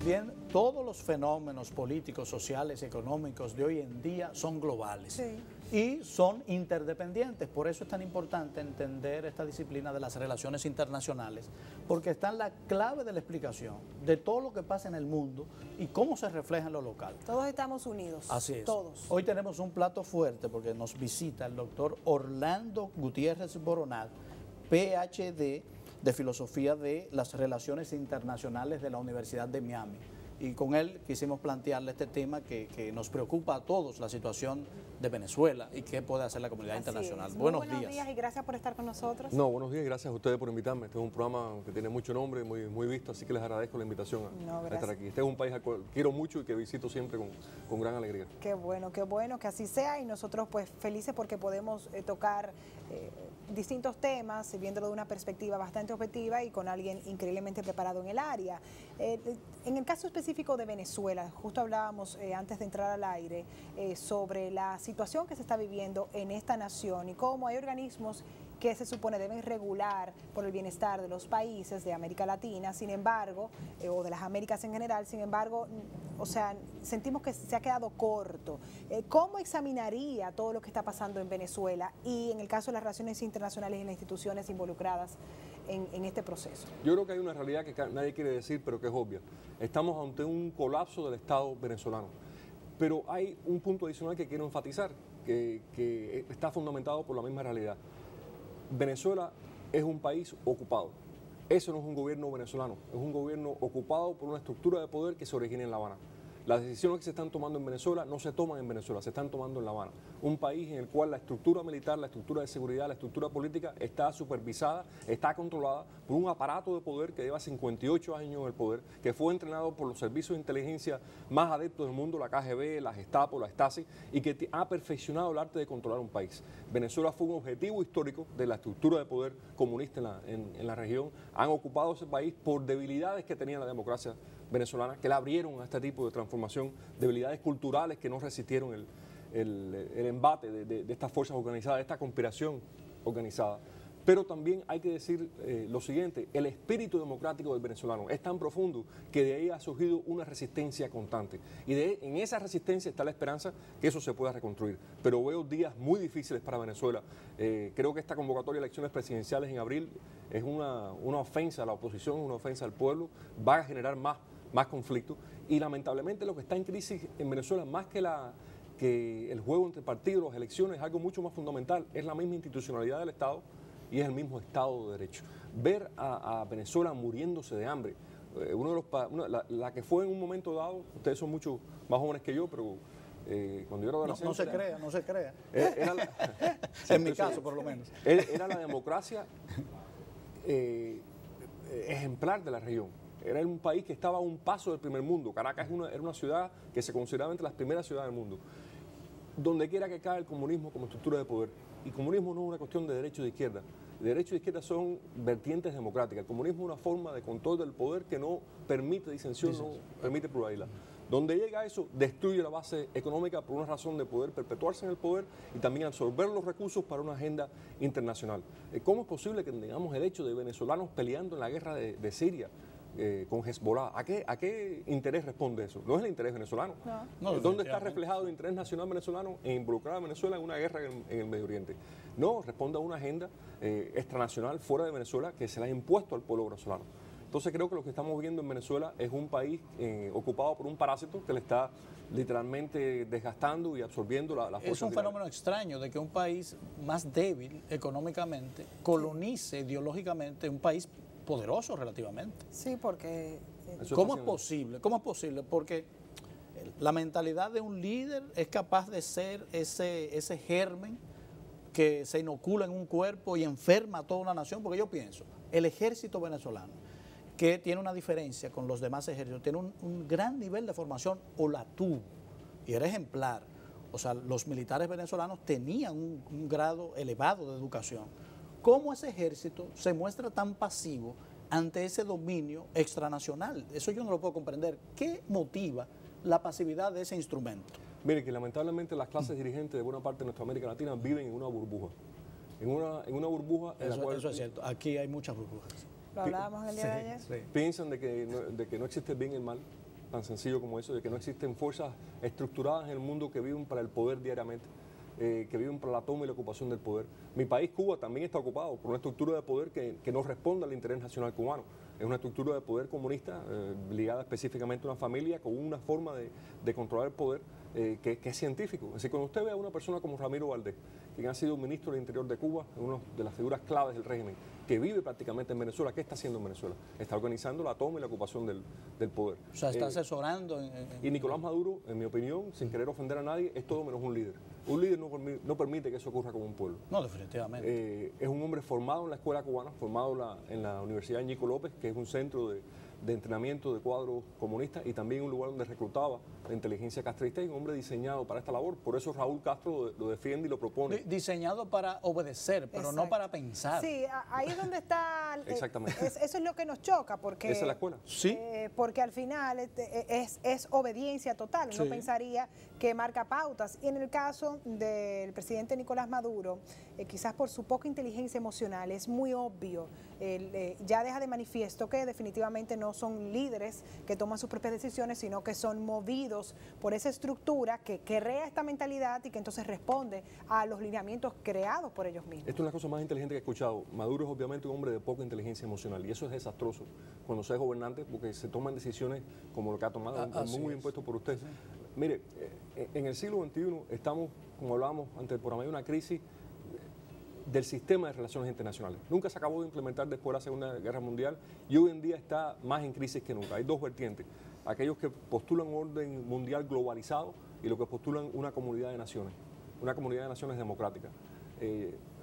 bien, todos los fenómenos políticos, sociales, económicos de hoy en día son globales. Sí. Y son interdependientes. Por eso es tan importante entender esta disciplina de las relaciones internacionales, porque está en la clave de la explicación de todo lo que pasa en el mundo y cómo se refleja en lo local. Todos estamos unidos. Así es. Todos. Hoy tenemos un plato fuerte porque nos visita el doctor Orlando Gutiérrez Boronat, PhD de Filosofía de las Relaciones Internacionales de la Universidad de Miami. Y con él quisimos plantearle este tema que nos preocupa a todos, la situación de Venezuela y qué puede hacer la comunidad internacional. Buenos días. días y gracias por estar con nosotros. No, buenos días y gracias a ustedes por invitarme. Este es un programa que tiene mucho nombre, muy visto, así que les agradezco la invitación a estar aquí. Este es un país al cual quiero mucho y que visito siempre con gran alegría. Qué bueno que así sea, y nosotros pues felices porque podemos tocar distintos temas, viéndolo de una perspectiva bastante objetiva y con alguien increíblemente preparado en el área. En el caso específico de Venezuela, justo hablábamos antes de entrar al aire sobre la situación que se está viviendo en esta nación y cómo hay organismos que se supone deben regular por el bienestar de los países de América Latina, sin embargo, o de las Américas en general, sin embargo, o sea, sentimos que se ha quedado corto. ¿Cómo examinaría todo lo que está pasando en Venezuela y en el caso de las relaciones internacionales y las instituciones involucradas en este proceso? Yo creo que hay una realidad que nadie quiere decir, pero que es obvia. Estamos ante un colapso del Estado venezolano. Pero hay un punto adicional que quiero enfatizar, que está fundamentado por la misma realidad. Venezuela es un país ocupado. Eso no es un gobierno venezolano, es un gobierno ocupado por una estructura de poder que se origina en La Habana. Las decisiones que se están tomando en Venezuela no se toman en Venezuela, se están tomando en La Habana. Un país en el cual la estructura militar, la estructura de seguridad, la estructura política está supervisada, está controlada por un aparato de poder que lleva 58 años en el poder, que fue entrenado por los servicios de inteligencia más adeptos del mundo, la KGB, la Gestapo, la Stasi, y que ha perfeccionado el arte de controlar un país. Venezuela fue un objetivo histórico de la estructura de poder comunista en la región. Han ocupado ese país por debilidades que tenía la democracia venezolana, que la abrieron a este tipo de transformación, debilidades culturales que no resistieron el embate de estas fuerzas organizadas, de esta conspiración organizada. Pero también hay que decir lo siguiente, el espíritu democrático del venezolano es tan profundo que de ahí ha surgido una resistencia constante. Y en esa resistencia está la esperanza que eso se pueda reconstruir. Pero veo días muy difíciles para Venezuela. Creo que esta convocatoria de elecciones presidenciales en abril es una ofensa a la oposición, una ofensa al pueblo, va a generar más conflictos. Y lamentablemente lo que está en crisis en Venezuela, más que el juego entre partidos, las elecciones, es algo mucho más fundamental, es la misma institucionalidad del Estado y es el mismo Estado de Derecho. Ver a Venezuela muriéndose de hambre, la que fue en un momento dado, ustedes son mucho más jóvenes que yo, pero cuando yo era adolescente... No se crea. En mi caso, por lo menos. Era la democracia ejemplar de la región. Era un país que estaba a un paso del primer mundo. Caracas era una ciudad que se consideraba entre las primeras ciudades del mundo. Donde quiera que cae el comunismo como estructura de poder. Y comunismo no es una cuestión de derecho y de izquierda. Derecho y izquierda son vertientes democráticas. El comunismo es una forma de control del poder que no permite disensión, no permite pluralidad. Donde llega eso, destruye la base económica por una razón de poder perpetuarse en el poder y también absorber los recursos para una agenda internacional. ¿Cómo es posible que tengamos el hecho de venezolanos peleando en la guerra de Siria? Con Hezbollah. ¿A qué interés responde eso? No es el interés venezolano. No, ¿dónde está reflejado el interés nacional venezolano en involucrar a Venezuela en una guerra en el Medio Oriente? No, responde a una agenda extranacional fuera de Venezuela que se le ha impuesto al pueblo venezolano. Entonces creo que lo que estamos viendo en Venezuela es un país ocupado por un parásito que le está literalmente desgastando y absorbiendo la fuerza. Es un fenómeno extraño de que un país más débil económicamente colonice ideológicamente un país poderoso relativamente. Sí, porque... ¿Cómo es posible? ¿Cómo es posible? Porque la mentalidad de un líder es capaz de ser ese germen que se inocula en un cuerpo y enferma a toda una nación, porque yo pienso, el ejército venezolano, que tiene una diferencia con los demás ejércitos, tiene un gran nivel de formación, o la tuvo, y era ejemplar. O sea, los militares venezolanos tenían un grado elevado de educación. ¿Cómo ese ejército se muestra tan pasivo ante ese dominio extranacional? Eso yo no lo puedo comprender. ¿Qué motiva la pasividad de ese instrumento? Mire, que lamentablemente las clases dirigentes de buena parte de nuestra América Latina viven en una burbuja. En una burbuja en la cual... Eso es cierto. Aquí hay muchas burbujas. Lo hablábamos el día de ayer. Piensan de que no existe el bien y el mal, tan sencillo como eso, de que no existen fuerzas estructuradas en el mundo que viven para el poder diariamente, que viven para la toma y la ocupación del poder. Mi país, Cuba, también está ocupado por una estructura de poder que no responde al interés nacional cubano. Es una estructura de poder comunista ligada específicamente a una familia con una forma de controlar el poder que es científico. Es decir, cuando usted ve a una persona como Ramiro Valdés, quien ha sido ministro del Interior de Cuba, una de las figuras claves del régimen, que vive prácticamente en Venezuela, ¿qué está haciendo en Venezuela? Está organizando la toma y la ocupación del poder. O sea, está asesorando. Y Nicolás Maduro, en mi opinión, sin querer ofender a nadie, es todo menos un líder. Un líder no permite que eso ocurra con un pueblo. No, definitivamente. Es un hombre formado en la escuela cubana, formado en la Universidad Ñico López, que es un centro de entrenamiento de cuadros comunistas y también un lugar donde reclutaba la inteligencia castrista, y un hombre diseñado para esta labor. Por eso Raúl Castro lo defiende y lo propone. Diseñado para obedecer, pero no para pensar. Sí, ahí es donde está. Exactamente. Eso es lo que nos choca, porque. Esa es la escuela. Sí. Porque al final es obediencia total. Uno pensaría que marca pautas. Y en el caso del presidente Nicolás Maduro, quizás por su poca inteligencia emocional, es muy obvio. Ya deja de manifiesto que definitivamente no son líderes que toman sus propias decisiones, sino que son movidos por esa estructura que crea esta mentalidad y que entonces responde a los lineamientos creados por ellos mismos. Esto es la cosa más inteligente que he escuchado. Maduro es obviamente un hombre de poca inteligencia emocional, y eso es desastroso cuando se es gobernante, porque se toman decisiones como lo que ha tomado, muy impuesto por usted. Sí. Mire, en el siglo XXI estamos, como hablábamos antes, por medio de una crisis del sistema de relaciones internacionales. Nunca se acabó de implementar después de la Segunda Guerra Mundial, y hoy en día está más en crisis que nunca. Hay dos vertientes: aquellos que postulan un orden mundial globalizado y los que postulan una comunidad de naciones democráticas.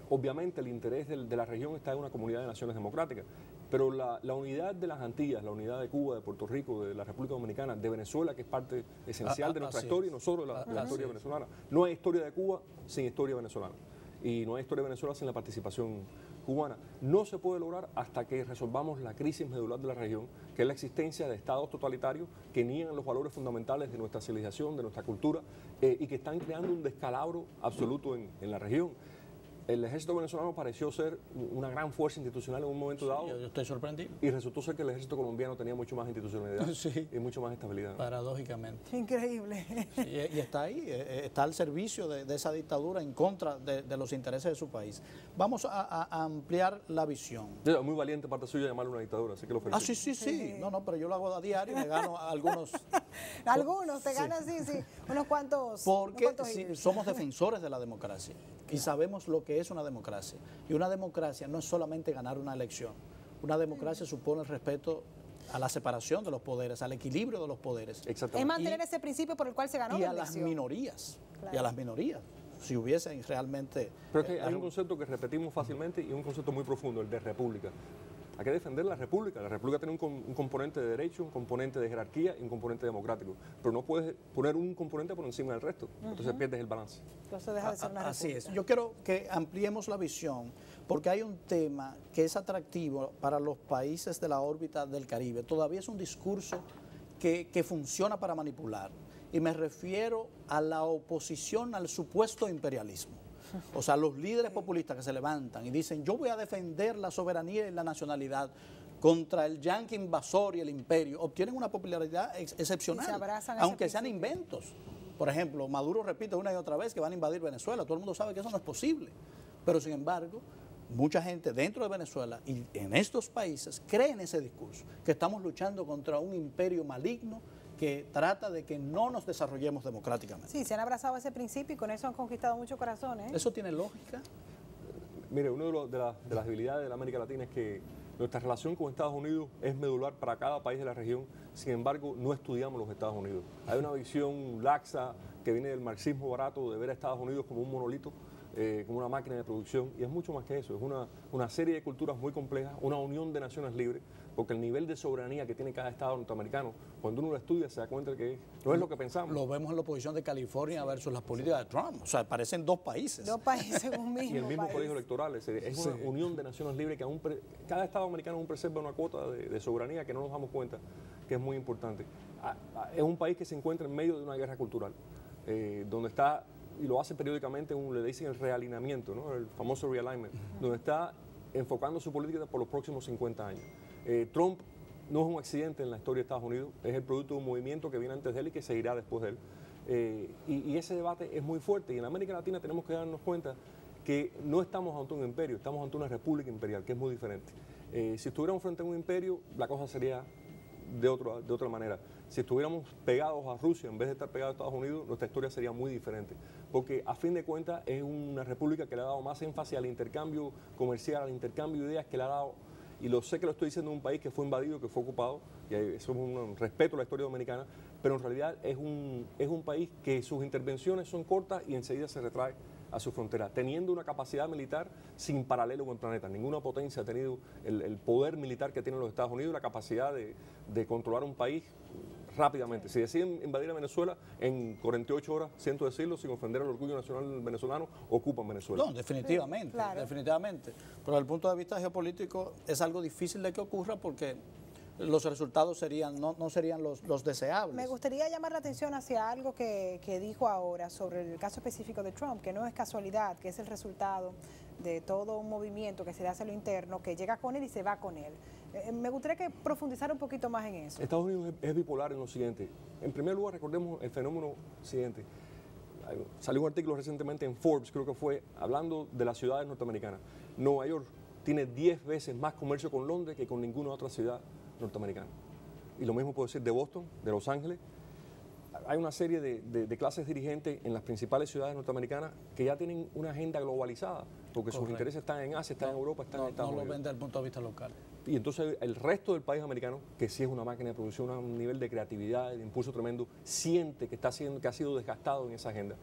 Obviamente el interés de la región está en una comunidad de naciones democráticas, pero la unidad de las Antillas, la unidad de Cuba, de Puerto Rico, de la República Dominicana, de Venezuela, que es parte esencial de nuestra historia, y nosotros la historia venezolana. No hay historia de Cuba sin historia venezolana, y no hay historia de Venezuela sin la participación cubana. No se puede lograr hasta que resolvamos la crisis medular de la región, que es la existencia de estados totalitarios que niegan los valores fundamentales de nuestra civilización, de nuestra cultura, y que están creando un descalabro absoluto en la región. El ejército venezolano pareció ser una gran fuerza institucional en un momento dado. Yo estoy sorprendido. Y resultó ser que el ejército colombiano tenía mucho más institucionalidad y mucho más estabilidad. Paradójicamente. Increíble. Y está ahí, está al servicio de esa dictadura en contra de los intereses de su país. Vamos a ampliar la visión. Es muy valiente parte suya llamarlo una dictadura, así que lo felicito. Sí. No, pero yo lo hago a diario y me gano algunos. Algunos, te ganan, sí, unos cuantos. Porque somos defensores de la democracia y sabemos lo que es una democracia. Y una democracia no es solamente ganar una elección. Una democracia supone el respeto a la separación de los poderes, al equilibrio de los poderes. Exactamente. Es mantener ese principio por el cual se ganó la elección. Y a las minorías. Claro. Y a las minorías. Si hubiesen realmente. Pero es que hay un concepto que repetimos fácilmente y un concepto muy profundo, el de república. Hay que defender la república. La república tiene un componente de derecho, un componente de jerarquía y un componente democrático. Pero no puedes poner un componente por encima del resto. Entonces pierdes el balance. Entonces deja de ser una república. Así es. Yo quiero que ampliemos la visión, porque hay un tema que es atractivo para los países de la órbita del Caribe. Todavía es un discurso que funciona para manipular. Y me refiero a la oposición al supuesto imperialismo. O sea, los líderes populistas que se levantan y dicen: yo voy a defender la soberanía y la nacionalidad contra el yanqui invasor y el imperio, obtienen una popularidad excepcional, aunque sean inventos. Por ejemplo, Maduro repite una y otra vez que van a invadir Venezuela. Todo el mundo sabe que eso no es posible. Pero sin embargo, mucha gente dentro de Venezuela y en estos países cree en ese discurso, que estamos luchando contra un imperio maligno que trata de que no nos desarrollemos democráticamente. Sí, se han abrazado ese principio y con eso han conquistado muchos corazones. ¿Eso tiene lógica? Mire, una de las debilidades de la América Latina es que nuestra relación con Estados Unidos es medular para cada país de la región. Sin embargo, no estudiamos los Estados Unidos. Hay una visión laxa que viene del marxismo barato de ver a Estados Unidos como un monolito, como una máquina de producción, y es mucho más que eso. Es una serie de culturas muy complejas, una unión de naciones libres, porque el nivel de soberanía que tiene cada estado norteamericano, cuando uno lo estudia se da cuenta de que no es lo que pensamos. Lo vemos en la oposición de California versus las políticas de Trump. O sea, parecen dos países. Dos países, un mismo y el mismo país. colegio electoral. Es una unión de naciones libres que cada estado americano aún preserva una cuota de soberanía que no nos damos cuenta que es muy importante. Es un país que se encuentra en medio de una guerra cultural, donde está, y lo hace periódicamente, le dicen el realineamiento, ¿no? El famoso realignment, donde está enfocando su política por los próximos 50 años. Trump no es un accidente en la historia de Estados Unidos, es el producto de un movimiento que viene antes de él y que seguirá después de él. Y ese debate es muy fuerte, y en América Latina tenemos que darnos cuenta que no estamos ante un imperio, estamos ante una república imperial, que es muy diferente. Si estuviéramos frente a un imperio, la cosa sería de otra manera. Si estuviéramos pegados a Rusia en vez de estar pegados a Estados Unidos, nuestra historia sería muy diferente. Porque a fin de cuentas es una república que le ha dado más énfasis al intercambio comercial, al intercambio de ideas, que le ha dado, y lo sé que lo estoy diciendo en un país que fue invadido, que fue ocupado, y eso es un respeto a la historia dominicana, pero en realidad es un país que sus intervenciones son cortas y enseguida se retrae a su frontera, teniendo una capacidad militar sin paralelo en el planeta. Ninguna potencia ha tenido el poder militar que tienen los Estados Unidos, la capacidad de controlar un país rápidamente. Si deciden invadir a Venezuela, en 48 horas, siento decirlo, sin ofender al orgullo nacional venezolano, ocupan Venezuela. No, definitivamente, Sí, claro. definitivamente. Pero desde el punto de vista geopolítico es algo difícil de que ocurra porque los resultados no serían los deseables. Me gustaría llamar la atención hacia algo que dijo ahora sobre el caso específico de Trump, que no es casualidad, que es el resultado de todo un movimiento que se le hace a lo interno, que llega con él y se va con él. Me gustaría que profundizara un poquito más en eso. Estados Unidos es bipolar en lo siguiente. En primer lugar, recordemos el fenómeno siguiente. Salió un artículo recientemente en Forbes, creo que fue, hablando de las ciudades norteamericanas. Nueva York tiene 10 veces más comercio con Londres que con ninguna otra ciudad norteamericana. Y lo mismo puedo decir de Boston, de Los Ángeles. Hay una serie de clases dirigentes en las principales ciudades norteamericanas que ya tienen una agenda globalizada, porque sus intereses están en Asia, están en Europa, están en Estados Unidos. No lo ven desde el punto de vista local. Y entonces el resto del país americano, que sí es una máquina de producción a un nivel de creatividad, de impulso tremendo, siente que ha sido desgastado en esa agenda.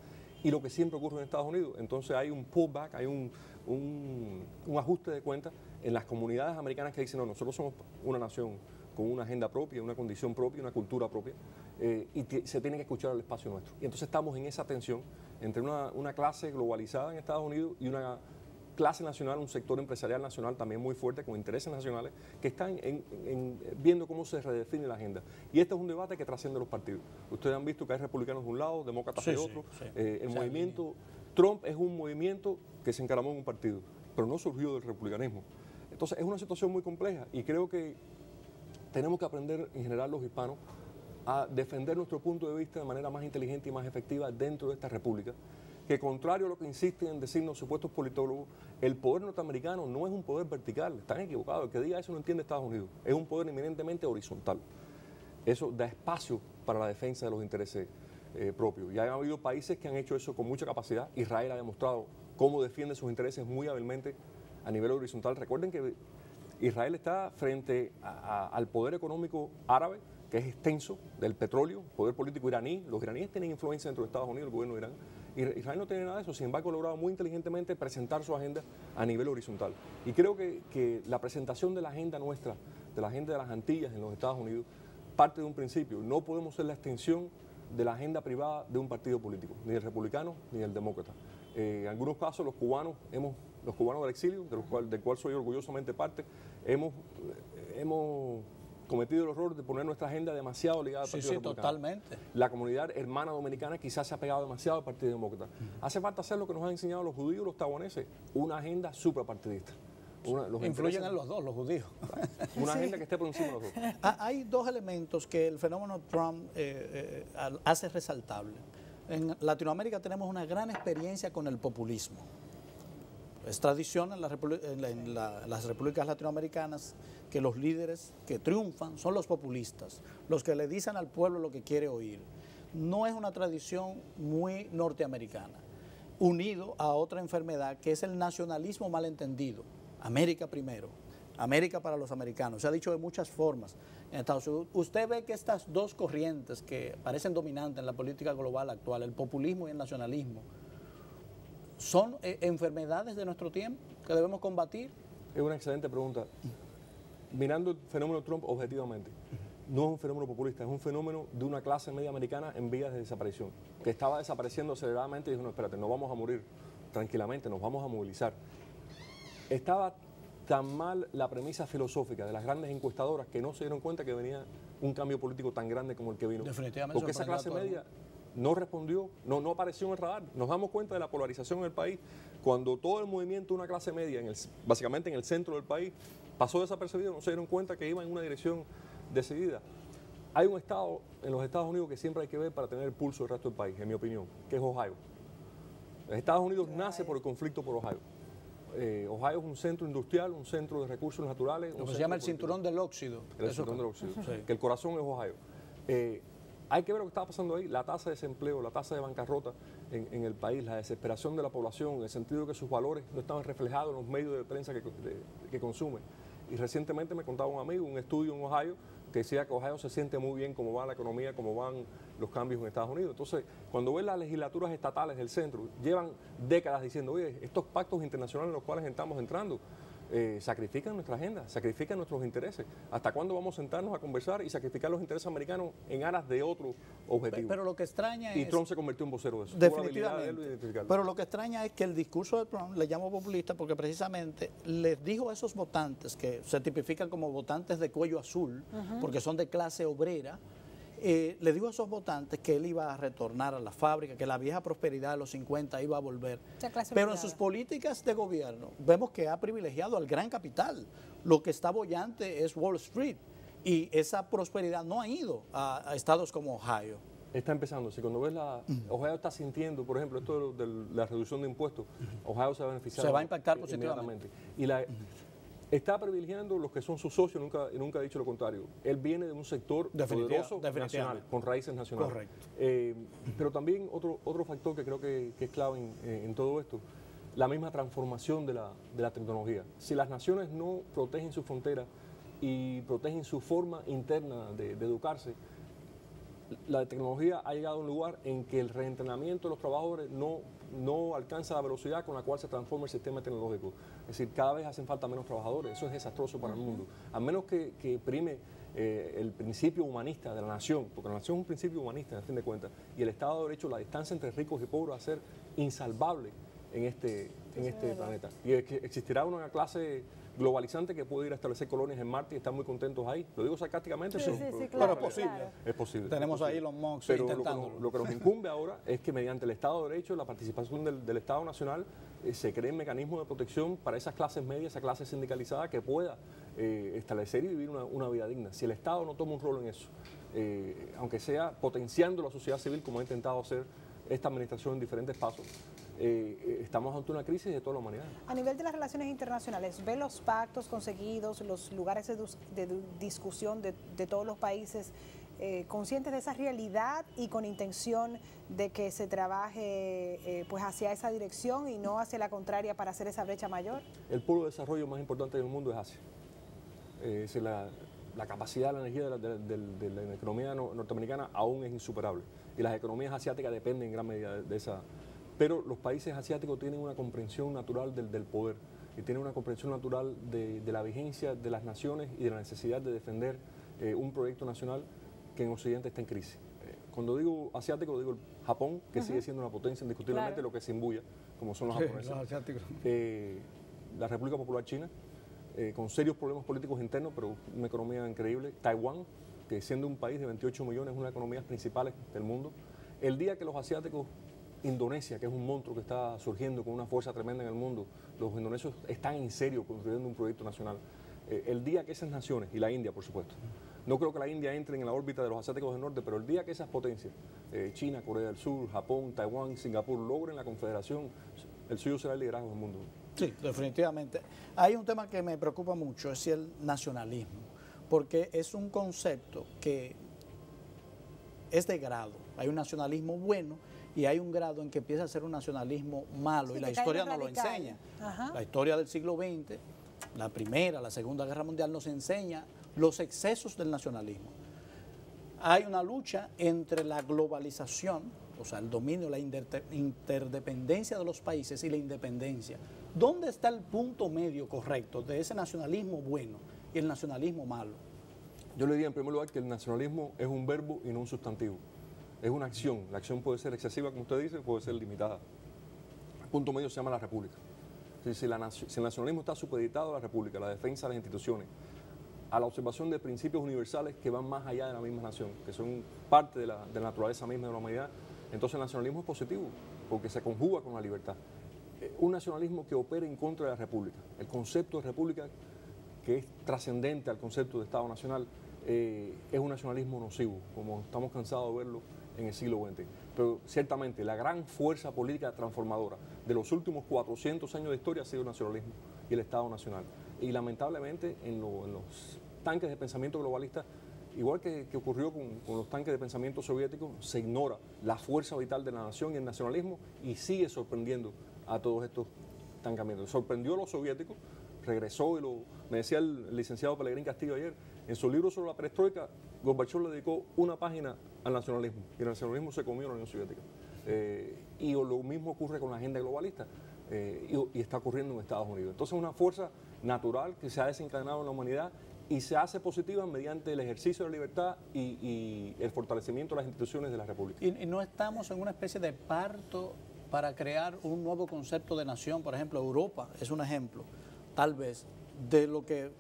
Y lo que siempre ocurre en Estados Unidos, entonces hay un pullback, hay un ajuste de cuentas en las comunidades americanas que dicen, no, nosotros somos una nación con una agenda propia, una condición propia, una cultura propia, y se tiene que escuchar el espacio nuestro. Y entonces estamos en esa tensión entre una clase globalizada en Estados Unidos y una clase nacional, un sector empresarial nacional también muy fuerte, con intereses nacionales, que están viendo cómo se redefine la agenda. Y este es un debate que trasciende los partidos. Ustedes han visto que hay republicanos de un lado, demócratas de otro. Sí. El movimiento Trump es un movimiento que se encaramó en un partido, pero no surgió del republicanismo. Entonces es una situación muy compleja y creo que tenemos que aprender en general los hispanos a defender nuestro punto de vista de manera más inteligente y más efectiva dentro de esta república, que contrario a lo que insisten en decirnos supuestos politólogos, el poder norteamericano no es un poder vertical, están equivocados, el que diga eso no entiende Estados Unidos, es un poder eminentemente horizontal. Eso da espacio para la defensa de los intereses propios. Ya han habido países que han hecho eso con mucha capacidad. Israel ha demostrado cómo defiende sus intereses muy hábilmente a nivel horizontal. Recuerden que Israel está frente al poder económico árabe, que es extenso, del petróleo, poder político iraní. Los iraníes tienen influencia dentro de Estados Unidos, el gobierno de Irán. Israel no tiene nada de eso, sin embargo ha logrado muy inteligentemente presentar su agenda a nivel horizontal. Y creo que la presentación de la agenda nuestra, de la agenda de las Antillas en los Estados Unidos, parte de un principio. No podemos ser la extensión de la agenda privada de un partido político, ni del republicano ni del demócrata. En algunos casos los cubanos del exilio, del cual soy orgullosamente parte, hemos cometido el error de poner nuestra agenda demasiado ligada al Partido Republicano. Totalmente. La comunidad hermana dominicana quizás se ha pegado demasiado al Partido Demócrata. Hace falta hacer lo que nos han enseñado los judíos y los taiwaneses, una agenda suprapartidista. Influyen en los dos, los judíos. Una agenda que esté por encima de los dos. Hay dos elementos que el fenómeno Trump hace resaltable. En Latinoamérica tenemos una gran experiencia con el populismo. Es tradición en las repúblicas latinoamericanas que los líderes que triunfan son los populistas, los que le dicen al pueblo lo que quiere oír. No es una tradición muy norteamericana, unido a otra enfermedad que es el nacionalismo malentendido. América primero, América para los americanos. Se ha dicho de muchas formas en Estados Unidos. Usted ve que estas dos corrientes que parecen dominantes en la política global actual, el populismo y el nacionalismo, ¿son enfermedades de nuestro tiempo que debemos combatir? Es una excelente pregunta. Mirando el fenómeno Trump objetivamente, no es un fenómeno populista, es un fenómeno de una clase media americana en vías de desaparición, que estaba desapareciendo aceleradamente y dijo, no, espérate, no vamos a morir tranquilamente, nos vamos a movilizar. Estaba tan mal la premisa filosófica de las grandes encuestadoras que no se dieron cuenta que venía un cambio político tan grande como el que vino. Definitivamente. Porque esa clase media no respondió, no apareció en el radar. Nos damos cuenta de la polarización en el país cuando todo el movimiento de una clase media, básicamente en el centro del país, pasó desapercibido, no se dieron cuenta que iba en una dirección decidida. Hay un estado en los Estados Unidos que siempre hay que ver para tener el pulso del resto del país, en mi opinión, que es Ohio. Estados Unidos nace por el conflicto por Ohio. Ohio es un centro industrial, un centro de recursos naturales. Lo que se llama el cinturón del óxido. El cinturón del óxido, que el corazón es Ohio. Hay que ver lo que está pasando ahí, la tasa de desempleo, la tasa de bancarrota en el país, la desesperación de la población, en el sentido de que sus valores no estaban reflejados en los medios de prensa que consumen. Y recientemente me contaba un amigo, un estudio en Ohio, que decía que Ohio se siente muy bien cómo va la economía, cómo van los cambios en Estados Unidos. Entonces, cuando ves las legislaturas estatales del centro, llevan décadas diciendo, oye, estos pactos internacionales en los cuales estamos entrando, sacrifican nuestra agenda, sacrifican nuestros intereses. ¿Hasta cuándo vamos a sentarnos a conversar y sacrificar los intereses americanos en aras de otro objetivo? Pero lo que extraña y es... Trump se convirtió en vocero de eso. Definitivamente. Pero lo que extraña es que el discurso de Trump, le llamo populista porque precisamente les dijo a esos votantes que se tipifican como votantes de cuello azul, porque son de clase obrera, le dijo a esos votantes que él iba a retornar a la fábrica, que la vieja prosperidad de los 50 iba a volver. Pero en sus políticas de gobierno vemos que ha privilegiado al gran capital. Lo que está bollante es Wall Street y esa prosperidad no ha ido a estados como Ohio. Está empezando. Si cuando ves Ohio está sintiendo, por ejemplo, esto de la reducción de impuestos, Ohio se va a beneficiar. Se va a impactar positivamente. Y está privilegiando los que son sus socios, nunca ha dicho lo contrario. Él viene de un sector poderoso nacional, con raíces nacionales. Correcto. Pero también otro factor que creo que es clave en todo esto, la misma transformación de la tecnología. Si las naciones no protegen sus fronteras y protegen su forma interna de educarse, la tecnología ha llegado a un lugar en que el reentrenamiento de los trabajadores no alcanza la velocidad con la cual se transforma el sistema tecnológico. Es decir, cada vez hacen falta menos trabajadores. Eso es desastroso para el mundo. A menos que prime el principio humanista de la nación, porque la nación es un principio humanista, a fin de cuentas, y el Estado de Derecho, la distancia entre ricos y pobres va a ser insalvable en este planeta. Y existirá una clase globalizante que puede ir a establecer colonias en Marte y están muy contentos ahí. Lo digo sarcásticamente, pero es posible. Claro. Es posible. Tenemos ahí los Musk pero intentándolo. lo que nos incumbe ahora es que mediante el Estado de Derecho, la participación del Estado Nacional, se creen mecanismos de protección para esas clases medias, esa clase sindicalizada que pueda establecer y vivir una vida digna. Si el Estado no toma un rol en eso, aunque sea potenciando la sociedad civil como ha intentado hacer esta administración en diferentes pasos, estamos ante una crisis de toda la humanidad. A nivel de las relaciones internacionales, ¿ve los pactos conseguidos, los lugares de discusión de todos los países conscientes de esa realidad y con intención de que se trabaje pues hacia esa dirección y no hacia la contraria para hacer esa brecha mayor? El polo de desarrollo más importante del mundo es Asia. La capacidad de la energía de la economía norteamericana aún es insuperable y las economías asiáticas dependen en gran medida de esa. Pero los países asiáticos tienen una comprensión natural del poder y tienen una comprensión natural de la vigencia de las naciones y de la necesidad de defender un proyecto nacional que en Occidente está en crisis. Cuando digo asiático, digo Japón, que sigue siendo una potencia indiscutiblemente, lo que se imbuya, como son los japoneses. Los asiáticos. La República Popular China, con serios problemas políticos internos, pero una economía increíble. Taiwán, que siendo un país de 28 millones, es una de las economías principales del mundo. El día que los asiáticos, Indonesia, que es un monstruo que está surgiendo con una fuerza tremenda en el mundo, los indonesios están en serio construyendo un proyecto nacional. El día que esas naciones, y la India por supuesto, no creo que la India entre en la órbita de los asiáticos del norte, pero el día que esas potencias, China, Corea del Sur, Japón, Taiwán, Singapur, logren la confederación, el suyo será el liderazgo del mundo. Sí, definitivamente. Hay un tema que me preocupa mucho, es el nacionalismo, porque es un concepto que es de grado. Hay un nacionalismo bueno y hay un grado en que empieza a ser un nacionalismo malo, y la historia nos lo enseña. La historia del siglo XX, la Primera, la Segunda Guerra Mundial nos enseña los excesos del nacionalismo. Hay una lucha entre la globalización, o sea, el dominio, la interdependencia de los países y la independencia. ¿Dónde está el punto medio correcto de ese nacionalismo bueno y el nacionalismo malo? Yo le diría en primer lugar que el nacionalismo es un verbo y no un sustantivo. Es una acción. La acción puede ser excesiva, como usted dice, puede ser limitada. El punto medio se llama la república. Si el nacionalismo está supeditado a la república, a la defensa de las instituciones, a la observación de principios universales que van más allá de la misma nación, que son parte de la naturaleza misma de la humanidad, entonces el nacionalismo es positivo, porque se conjuga con la libertad. Un nacionalismo que opere en contra de la república. El concepto de república, que es trascendente al concepto de Estado nacional, es un nacionalismo nocivo, como estamos cansados de verlo en el siglo XX. Pero ciertamente la gran fuerza política transformadora de los últimos 400 años de historia ha sido el nacionalismo y el Estado Nacional. Y lamentablemente en los tanques de pensamiento globalista, igual que ocurrió con los tanques de pensamiento soviéticos, se ignora la fuerza vital de la nación y el nacionalismo y sigue sorprendiendo a todos estos estancamientos. Sorprendió a los soviéticos, regresó y me decía el licenciado Pellegrín Castillo ayer, en su libro sobre la perestroika, Gorbachev le dedicó una página al nacionalismo y el nacionalismo se comió en la Unión Soviética. Y lo mismo ocurre con la agenda globalista y está ocurriendo en Estados Unidos. Entonces es una fuerza natural que se ha desencadenado en la humanidad y se hace positiva mediante el ejercicio de la libertad y el fortalecimiento de las instituciones de la República. Y no estamos en una especie de parto para crear un nuevo concepto de nación. Por ejemplo, Europa es un ejemplo, tal vez, de lo que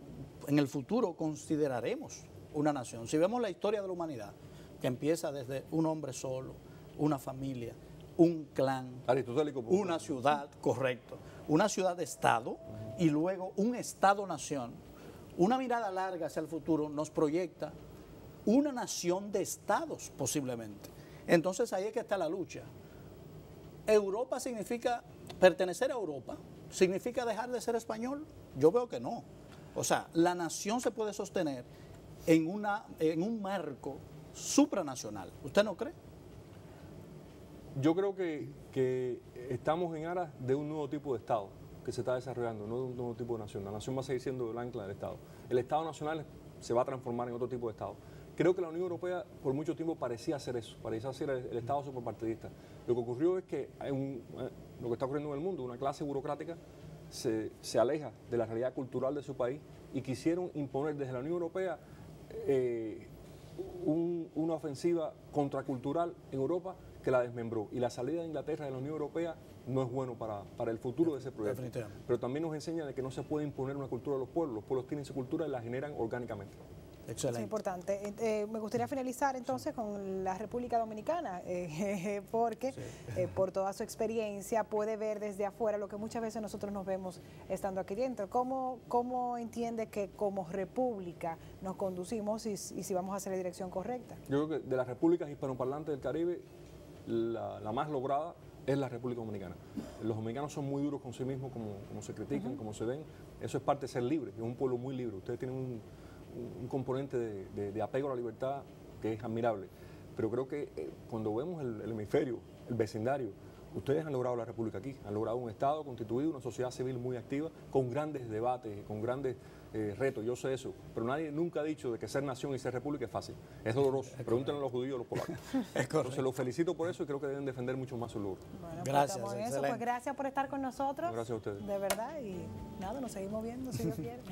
en el futuro consideraremos una nación. Si vemos la historia de la humanidad, que empieza desde un hombre solo, una familia, un clan, una ciudad, correcto, una ciudad-estado y luego un estado-nación. Una mirada larga hacia el futuro nos proyecta una nación de estados posiblemente. Entonces ahí es que está la lucha. Europa significa, pertenecer a Europa, ¿significa dejar de ser español? Yo veo que no. O sea, la nación se puede sostener en un marco supranacional. ¿Usted no cree? Yo creo que estamos en aras de un nuevo tipo de Estado que se está desarrollando, no de un nuevo tipo de nación. La nación va a seguir siendo el ancla del Estado. El Estado nacional se va a transformar en otro tipo de Estado. Creo que la Unión Europea por mucho tiempo parecía hacer eso, parecía ser el Estado superpartidista. Lo que ocurrió es que lo que está ocurriendo en el mundo, una clase burocrática se aleja de la realidad cultural de su país y quisieron imponer desde la Unión Europea una ofensiva contracultural en Europa que la desmembró. Y la salida de Inglaterra de la Unión Europea no es bueno para el futuro de ese proyecto. Pero también nos enseña de que no se puede imponer una cultura a los pueblos tienen su cultura y la generan orgánicamente. Excelente. Es importante. Me gustaría finalizar entonces con la República Dominicana, porque por toda su experiencia puede ver desde afuera lo que muchas veces nosotros nos vemos estando aquí dentro. ¿Cómo entiende que como república nos conducimos y si vamos hacia la dirección correcta? Yo creo que de las repúblicas hispanoparlantes del Caribe, la más lograda es la República Dominicana. Los dominicanos son muy duros con sí mismos, como se critican, como se ven. Eso es parte de ser libre, es un pueblo muy libre. Ustedes tienen un componente de apego a la libertad que es admirable. Pero creo que cuando vemos el hemisferio, el vecindario, ustedes han logrado la República aquí, han logrado un Estado constituido, una sociedad civil muy activa, con grandes debates, con grandes retos, yo sé eso, pero nadie nunca ha dicho de que ser nación y ser república es fácil, es doloroso. Pregúntenle a los judíos y a los polacos. Entonces los felicito por eso y creo que deben defender mucho más su logro. Bueno, gracias. Pues, pues gracias por estar con nosotros. Gracias a ustedes. De verdad, y nada, nos seguimos viendo si Dios quiere.